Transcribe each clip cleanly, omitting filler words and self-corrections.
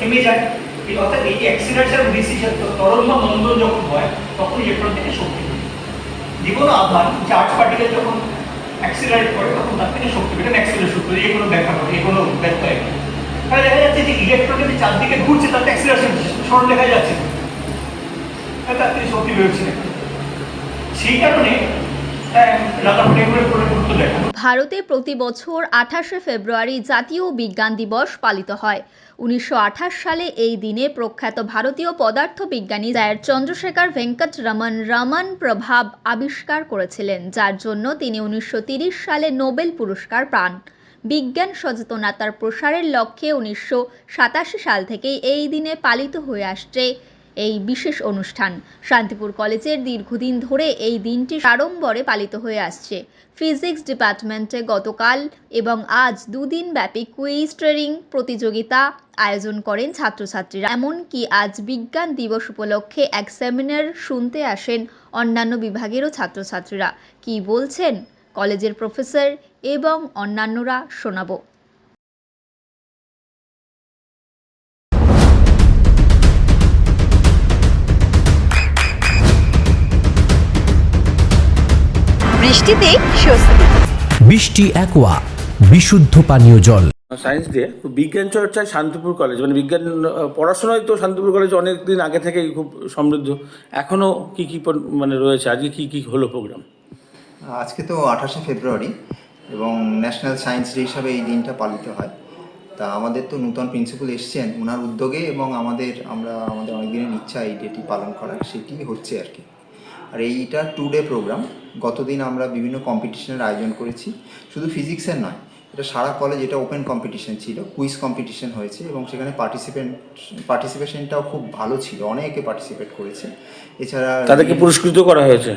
থেমে যায়। এই অর্থাৎ এই যে অ্যাক্সিলারেশন ডিসিশন ত্বরণ বা মন্দন যখন হয় তখন ইলেকট্রন থেকে শক্তি পায়। যে কোনো আধান চার্জ পার্টিকেল যখন অ্যাক্সিলারেট করে তখন তার থেকে শক্তি পেটেন অ্যাক্সিলারেশন সূত্র যে কোনো ব্যাখ্যা করে যে কোনো ব্যত্যয়। তাহলে দেখা যাচ্ছে যে ইলেকট্রনের যে চারদিকে ঘুরছে তাতে অ্যাক্সিলারেশন সরণ দেখা যাচ্ছে, তার থেকে শক্তি বেরোচ্ছে। সেই কারণে ভারতে প্রতি বছর 28শে ফেব্রুয়ারি জাতীয় বিজ্ঞান দিবস পালিত হয়। 1928 সালে এই দিনে প্রখ্যাত ভারতীয় পদার্থবিজ্ঞানী স্যার চন্দ্রশেখর ভেঙ্কট রমন প্রভাব আবিষ্কার করেছিলেন, যার জন্য তিনি 1930 সালে নোবেল পুরস্কার পান। বিজ্ঞান সচেতনতার প্রসারের লক্ষ্যে 1987 সাল থেকে এই দিনে পালিত হয়ে আসছে এই বিশেষ অনুষ্ঠান। শান্তিপুর কলেজের দীর্ঘদিন ধরে এই দিনটি সাড়ম্বরে পালিত হয়ে আসছে। ফিজিক্স ডিপার্টমেন্টে গতকাল এবং আজ দুদিন ব্যাপী কুইজ ট্রেনিং প্রতিযোগিতা আয়োজন করেন ছাত্রছাত্রীরা। এমনকি আজ বিজ্ঞান দিবস উপলক্ষে এক সেমিনার শুনতে আসেন অন্যান্য বিভাগেরও ছাত্রছাত্রীরা। কি বলছেন কলেজের প্রফেসর এবং অন্যান্যরা শোনাবো। বৃষ্টিতে স্বস্তি। বৃষ্টি অ্যাকোয়া বিশুদ্ধ পানীয় জল। সায়েন্স ডে বিজ্ঞান চর্চায় শান্তিপুর কলেজ, মানে বিজ্ঞান পড়াশোনায় তো শান্তিপুর কলেজ অনেক দিন আগে থেকেই খুব সমৃদ্ধ। এখনও কী কী মানে রয়েছে, আজকে কী কী হলো প্রোগ্রাম? আজকে তো 28শে ফেব্রুয়ারি এবং ন্যাশনাল সায়েন্স ডে হিসাবে এই দিনটা পালিত হয়। তা আমাদের তো নূতন প্রিন্সিপাল এসছেন ওনার উদ্যোগে, এবং আমাদের অনেক দিনের ইচ্ছা এই ডেটি পালন করার, সেটি হচ্ছে আর কি। আর এইটা 2 ডে প্রোগ্রাম। গতদিন আমরা বিভিন্ন কম্পিটিশনের আয়োজন করেছি, শুধু ফিজিক্সের নয়, এটা সারা কলেজ, এটা ওপেন কম্পিটিশন ছিল, কুইজ কম্পিটিশন হয়েছে এবং সেখানে পার্টিসিপেশনটাও খুব ভালো ছিল, অনেকে পার্টিসিপেট করেছে। এছাড়া তাদেরকে পুরস্কৃত করা হয়েছে।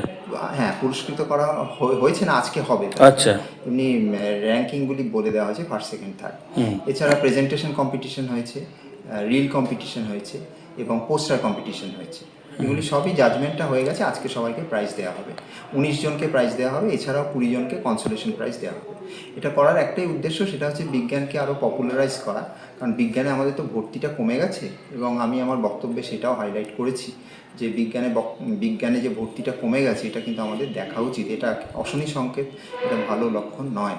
হ্যাঁ, পুরস্কৃত করা হয়েছে না, আজকে হবে। আচ্ছা, এমনি র্যাঙ্কিংগুলি বলে দেওয়া হয়েছে, ফার্স্ট সেকেন্ড থার্ড। এছাড়া প্রেজেন্টেশন কম্পিটিশন হয়েছে, রিল কম্পিটিশন হয়েছে এবং পোস্টার কম্পিটিশন হয়েছে। এগুলি সবই জাজমেন্টটা হয়ে গেছে। আজকে সবাইকে প্রাইজ দেওয়া হবে, 19 জনকে প্রাইজ দেওয়া হবে, এছাড়াও 20 জনকে কনসোলেশন প্রাইজ দেওয়া হবে। এটা করার একটাই উদ্দেশ্য, সেটা হচ্ছে বিজ্ঞানকে আরও পপুলারাইজ করা। কারণ বিজ্ঞানে আমাদের তো ভর্তিটা কমে গেছে, এবং আমি আমার বক্তব্যে সেটাও হাইলাইট করেছি যে বিজ্ঞানে যে ভর্তিটা কমে গেছে, এটা কিন্তু আমাদের দেখা উচিত। এটা অশনি সংকেত, এটা ভালো লক্ষণ নয়।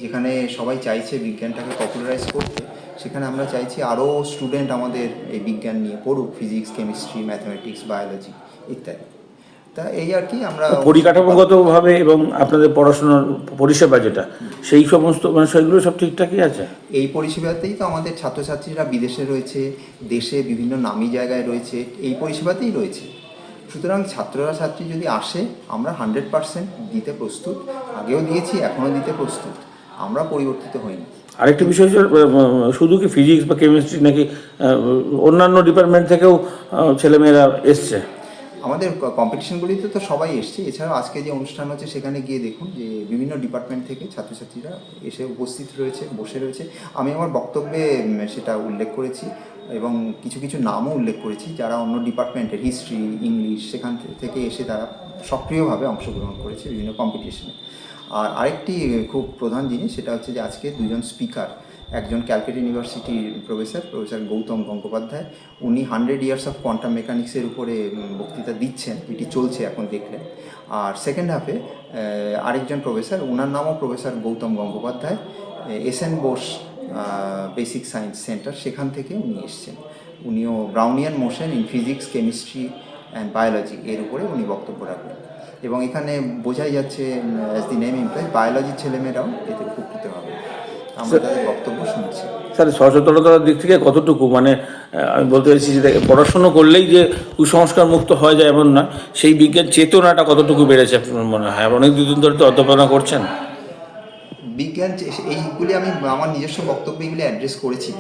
যেখানে সবাই চাইছে বিজ্ঞানটাকে পপুলারাইজ করতে, সেখানে আমরা চাইছি আরও স্টুডেন্ট আমাদের এই বিজ্ঞান নিয়ে পড়ুক, ফিজিক্স, কেমিস্ট্রি, ম্যাথমেটিক্স, বায়োলজি ইত্যাদি। তা এই আর কি, আমরা পরিকাঠামোগতভাবে এবং আপনাদের পড়াশোনার পরিষেবা যেটা, সেই সমস্ত মানে সেগুলো সব ঠিকঠাকই আছে। এই পরিষেবাতেই তো আমাদের ছাত্রছাত্রীরা বিদেশে রয়েছে, দেশে বিভিন্ন নামি জায়গায় রয়েছে, এই পরিষেবাতেই রয়েছে। সুতরাং ছাত্রী যদি আসে, আমরা 100% দিতে প্রস্তুত, আগেও দিয়েছি, এখনও দিতে প্রস্তুত, আমরা পরিবর্তিত হইনি। আরেকটি বিষয় হচ্ছে, শুধু কি ফিজিক্স বা কেমিস্ট্রি নাকি অন্যান্য ডিপার্টমেন্ট থেকেও ছেলেমেয়েরা এসছে? আমাদের কম্পিটিশনগুলিতে তো সবাই এসছে। এছাড়াও আজকে যে অনুষ্ঠান হচ্ছে সেখানে গিয়ে দেখুন যে বিভিন্ন ডিপার্টমেন্ট থেকে ছাত্রছাত্রীরা এসে উপস্থিত রয়েছে, বসে রয়েছে। আমি আমার বক্তব্যে সেটা উল্লেখ করেছি এবং কিছু কিছু নামও উল্লেখ করেছি যারা অন্য ডিপার্টমেন্টের, হিস্ট্রি, ইংলিশ, সেখান থেকে এসে তারা সক্রিয়ভাবে অংশগ্রহণ করেছে বিভিন্ন কম্পিটিশনে। আর আরেকটি খুব প্রধান জিনিস, সেটা হচ্ছে যে আজকে 2 জন স্পিকার, একজন ক্যালকাটা ইউনিভার্সিটির প্রফেসর গৌতম গঙ্গোপাধ্যায়, উনি 100 ইয়ার্স অফ কোয়ান্টাম মেকানিক্সের উপরে বক্তৃতা দিচ্ছেন, এটি চলছে এখন দেখলে। আর সেকেন্ড হাফে আরেকজন প্রফেসর, ওনার নামও professor Gautam Gangopadhyay, SN Bose basic science centre, সেখান থেকে উনি এসছেন। উনিও Brownian motion in physics, chemistry and biology এর উপরে উনি বক্তব্য রাখবেন। এবং এখানে বোঝাই যাচ্ছে, অ্যাজ দি নেম ইমপ্লাইজ, বায়োলজির ছেলেমেয়েরাও এতে উপকৃত হবে। আমরা তাদের বক্তব্য শুনছি। স্যার, সচেতনতার দিক থেকে কতটুকু, মানে আমি বলতে চাইছি যে পড়াশুনো করলেই যে কুসংস্কার মুক্ত হয়ে যায় এমন না, সেই বিজ্ঞান চেতনাটা কতটুকু বেড়েছে আপনার মনে হয়? অনেক দিন ধরে তো অধ্যাপনা করছেন। বিজ্ঞান এইগুলি আমি আমার নিজস্ব বক্তব্যে এগুলি অ্যাড্রেস করেছি।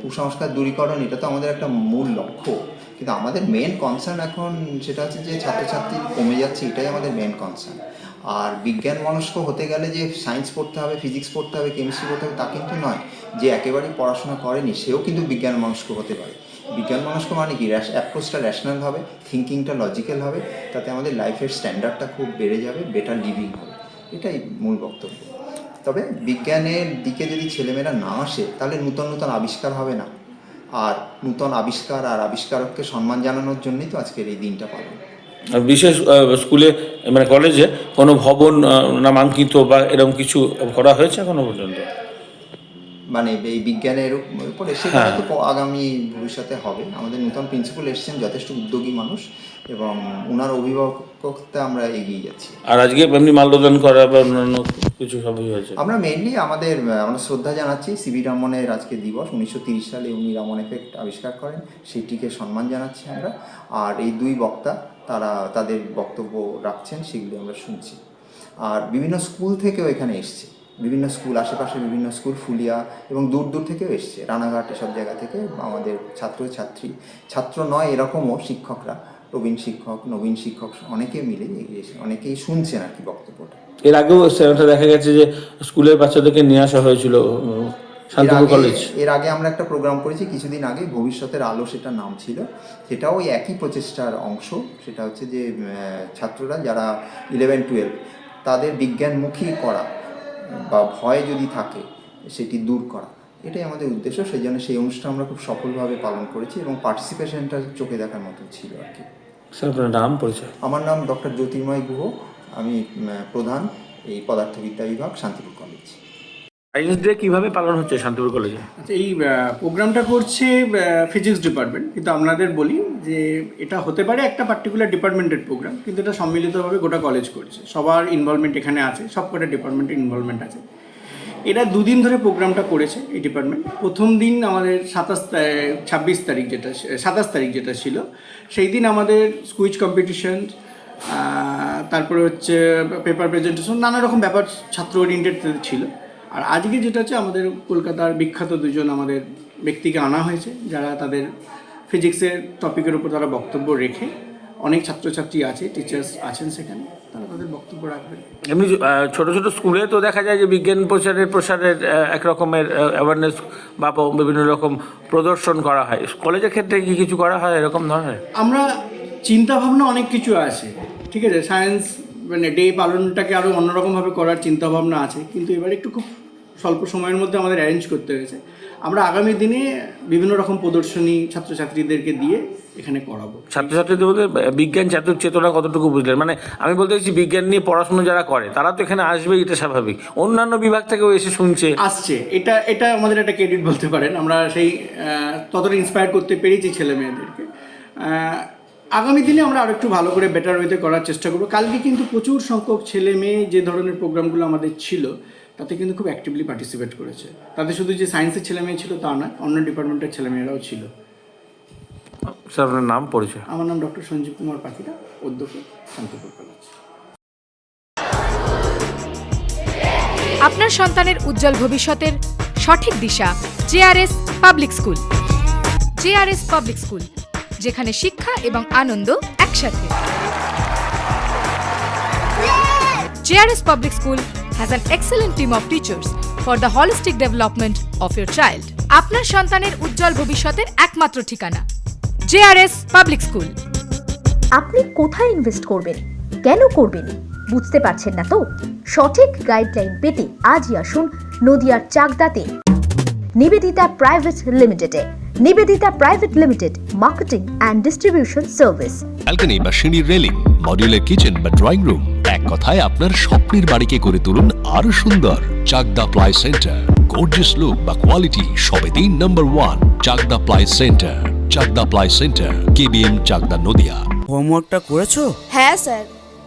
কুসংস্কার দূরীকরণ, এটা তো আমাদের একটা মূল লক্ষ্য, কিন্তু আমাদের মেন কনসার্ন এখন সেটা হচ্ছে যে ছাত্রছাত্রী কমে যাচ্ছে, এটাই আমাদের মেন কনসার্ন। আর বিজ্ঞান মনস্ক হতে গেলে যে সায়েন্স পড়তে হবে, ফিজিক্স পড়তে হবে, কেমিস্ট্রি পড়তে হবে, তা কিন্তু নয়। যে একেবারেই পড়াশোনা করেনি সেও কিন্তু বিজ্ঞান মনস্ক হতে পারে। বিজ্ঞান মনস্ক মানে কি, অ্যাপ্রোচটা র্যাশনাল হবে, থিঙ্কিংটা লজিক্যাল হবে, তাতে আমাদের লাইফের স্ট্যান্ডার্ডটা খুব বেড়ে যাবে, বেটার লিভিং হবে, এটাই মূল বক্তব্য। তবে বিজ্ঞানের দিকে যদি ছেলেমেয়েরা না আসে, তাহলে নূতন নূতন আবিষ্কার হবে না, আর নূতন আবিষ্কার আর আবিষ্কারককে সম্মান জানানোর জন্যই তো আজকের এই দিনটা পালন। আর বিশেষ স্কুলে মানে কলেজে কোনো ভবন নামাঙ্কিত বা এরকম কিছু করা হয়েছে এখনো পর্যন্ত? মানে এই বিজ্ঞানের উপরে সেটা তো আগামী ভবিষ্যতে হবে। আমাদের নতুন প্রিন্সিপাল এসেছেন, যথেষ্ট উদ্যোগী মানুষ, এবং ওনার অভিভাবকত্বে আমরা এগিয়ে যাচ্ছি। আর আজকে এমনি মাল্যদান করা বা অন্যান্য কিছু সবই হয়েছে? আমরা মেইনলি আমরা শ্রদ্ধা জানাচ্ছি সিভি রামনের আজকে দিবস। 1930 সালে উনি রামন এফেক্ট আবিষ্কার করেন, সেটিকে সম্মান জানাচ্ছি আমরা। আর এই দুই বক্তা তারা তাদের বক্তব্য রাখছেন, সেগুলি আমরা শুনছি। আর বিভিন্ন স্কুল থেকেও এখানে এসছে, বিভিন্ন স্কুল, আশেপাশে বিভিন্ন স্কুল, ফুলিয়া এবং দূর দূর থেকেও এসছে, রানাঘাট এসব জায়গা থেকে আমাদের ছাত্রছাত্রী, ছাত্র নয় এরকমও শিক্ষকরা, প্রবীণ শিক্ষক, নবীন শিক্ষক অনেকে মিলে অনেকেই শুনছেন আর কি বক্তব্যটা। এর আগেও সেটা দেখা গেছে যে স্কুলের বাচ্চাদেরকে নিয়ে আসা হয়েছিল শান্তিপুর কলেজ। এর আগে আমরা একটা প্রোগ্রাম করেছি কিছুদিন আগে, ভবিষ্যতের আলো সেটা নাম ছিল। সেটাও ওই একই প্রচেষ্টার অংশ। সেটা হচ্ছে যে ছাত্ররা যারা 11-12 তাদের বিজ্ঞানমুখী করা বা ভয় যদি থাকে সেটি দূর করা, এটাই আমাদের উদ্দেশ্য। সেই জন্য সেই অনুষ্ঠান আমরা খুব সফলভাবে পালন করেছি এবং পার্টিসিপেশনটা চোখে দেখার মতো ছিল আর কি। স্যার আপনার নাম, পরিচয়? আমার নাম ডক্টর জ্যোতির্ময় গুহ, আমি প্রধান এই পদার্থবিদ্যা বিভাগ, শান্তিপুর কলেজ। সায়েন্স ডে কীভাবে পালন হচ্ছে শান্তিপুর কলেজে? আচ্ছা, এই প্রোগ্রামটা করছে ফিজিক্স ডিপার্টমেন্ট, কিন্তু আপনাদের বলি যে এটা হতে পারে একটা পার্টিকুলার ডিপার্টমেন্টের প্রোগ্রাম, কিন্তু এটা সম্মিলিতভাবে গোটা কলেজ করছে, সবার ইনভলভমেন্ট এখানে আছে, সব কটা ডিপার্টমেন্টের ইনভলভমেন্ট আছে। এরা 2 দিন ধরে প্রোগ্রামটা করেছে এই ডিপার্টমেন্ট। প্রথম দিন আমাদের 27 তারিখ যেটা ছিল, সেই দিন আমাদের কুইজ কম্পিটিশন, তারপরে হচ্ছে পেপার প্রেজেন্টেশন, নানা রকম ব্যাপার ছাত্র ওরিয়েন্টেড ছিল। আর আজকে যেটা হচ্ছে আমাদের কলকাতার বিখ্যাত 2জন আমাদের ব্যক্তিকে আনা হয়েছে, যারা তাদের ফিজিক্সের টপিকের উপর তারা বক্তব্য রেখে, অনেক ছাত্রছাত্রী আছে, টিচার্স আছেন সেখানে, তারা তাদের বক্তব্য রাখবেন। এমনি ছোটো ছোটো স্কুলে তো দেখা যায় যে বিজ্ঞান প্রসারের এক রকমের অ্যাওয়ারনেস বা বিভিন্ন রকম প্রদর্শন করা হয়। কলেজের ক্ষেত্রে কি কিছু করা হয় এরকম ধরনের? আমরা চিন্তাভাবনা অনেক কিছু আছে, ঠিক আছে, সায়েন্স মানে ডে পালনটাকে আরও অন্যরকমভাবে করার চিন্তাভাবনা আছে, কিন্তু এবার একটু খুব স্বল্প সময়ের মধ্যে আমাদের অ্যারেঞ্জ করতে হয়েছে। আমরা আগামী দিনে বিভিন্ন রকম প্রদর্শনী ছাত্রছাত্রীদেরকে দিয়ে এখানে করাবো। ছাত্রছাত্রীদের বলতে বিজ্ঞান চেতনা কতটুকু বুঝলেন? মানে আমি বলতে চাইছি বিজ্ঞান নিয়ে পড়াশোনা যারা করে তারা তো এখানে আসবেই, এটা স্বাভাবিক। অন্যান্য বিভাগ থেকেও এসে শুনছে, আসছে, এটা আমাদের একটা ক্রেডিট বলতে পারেন। আমরা সেই ততটা ইন্সপায়ার করতে পেরেছি ছেলে মেয়েদেরকে। আগামী দিনে আমরা আরও একটু ভালো করে বেটার ওয়েতে করার চেষ্টা করবো। কালকে কিন্তু প্রচুর সংখ্যক ছেলে মেয়ে যে ধরনের প্রোগ্রামগুলো আমাদের ছিল তাতে কিন্তু খুব অ্যাক্টিভলি পার্টিসিপেট করেছে। তাতে শুধু যে সায়েন্সের ছেলে মেয়ে ছিল তা নয়, অন্য ডিপার্টমেন্টের ছেলেমেয়েরাও ছিল। স্যার আপনার নাম, পরিচয়? আমার নাম ডক্টর সঞ্জীব কুমার পাখিরা, অধ্যক্ষ, শান্তিপুর কলেজ। আপনার সন্তানের উজ্জ্বল ভবিষ্যতের সঠিক দিশা JRS public school. JRS public school, যেখানে শিক্ষা এবং আনন্দ একসাথে। JRS public school has an excellent team of teachers for the holistic development of your child. আপনার সন্তানের উজ্জ্বল ভবিষ্যতের একমাত্র ঠিকানা জেআরএস পাবলিক স্কুল। আপনি কোথায় ইনভেস্ট করবেন, কেন করবেন, বুঝতে পারছেন না তো? সঠিক গাইডলাইন পেতে আজই আসুন নদিয়ার চাকদাতে নিবেদিতা প্রাইভেট লিমিটেডে। Nivedita private limited, marketing and distribution service. Balcony বা সিঁড়ির রেলিং, মডিউলার কিচেন বা ড্রয়িং রুম, এক কথায় আপনার স্বপ্নের বাড়িকে করে তুলুন আরো সুন্দর। Chakdah ply centre, gorgeous look বা কোয়ালিটি সবেতেই number 1। Chakdah ply centre, Chakdah ply centre, KBM, Chakdah, Nadia. হোমওয়ার্কটা করেছো? হ্যাঁ স্যার।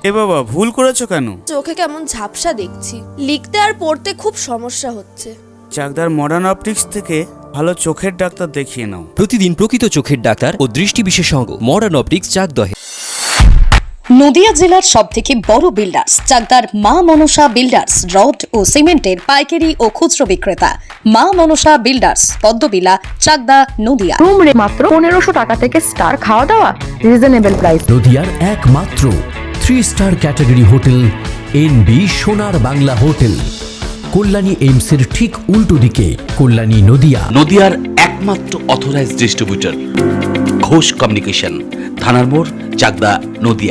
এ বাবা, ভুল করেছো কেন? চোখে কেমন ঝাপসা দেখছি, লিখতে আর পড়তে খুব সমস্যা হচ্ছে। চাকদার মডার্ন অপটিক্স থেকে ভালো চোখের ডাক্তার দেখিয়ে নাও। প্রতিদিন প্রকৃত চোখের ডাক্তার ও দৃষ্টি বিশেষজ্ঞ মডার্ন অপটিক্স চাকদহে। নদিয়া জেলার সবথেকে বড় বিল্ডার্স চাকদার মা মনসা বিল্ডার্স, রড ও সিমেন্টের পাইকারি ও খুচরো বিক্রেতা। মা মনসা বিল্ডার্স, পদ্মবিলা, চাকদা, নদিয়া। রুম রে মাত্র 1500 টাকা থেকে স্টার, খাওয়া দাওয়া রিজনেবল প্রাইস। নদিয়ার একমাত্র 3 স্টার ক্যাটাগরি হোটেল এনবি সোনার বাংলা হোটেল, কল্যাণী এইমসের ঠিক উল্টো দিকে, কল্যাণী, নদিয়া। নদিয়ার একমাত্র অথরাইজড ডিস্ট্রিবিউটর ঘোষ কমিউনিকেশন, থানার মোড়, চাকদা, নদিয়া।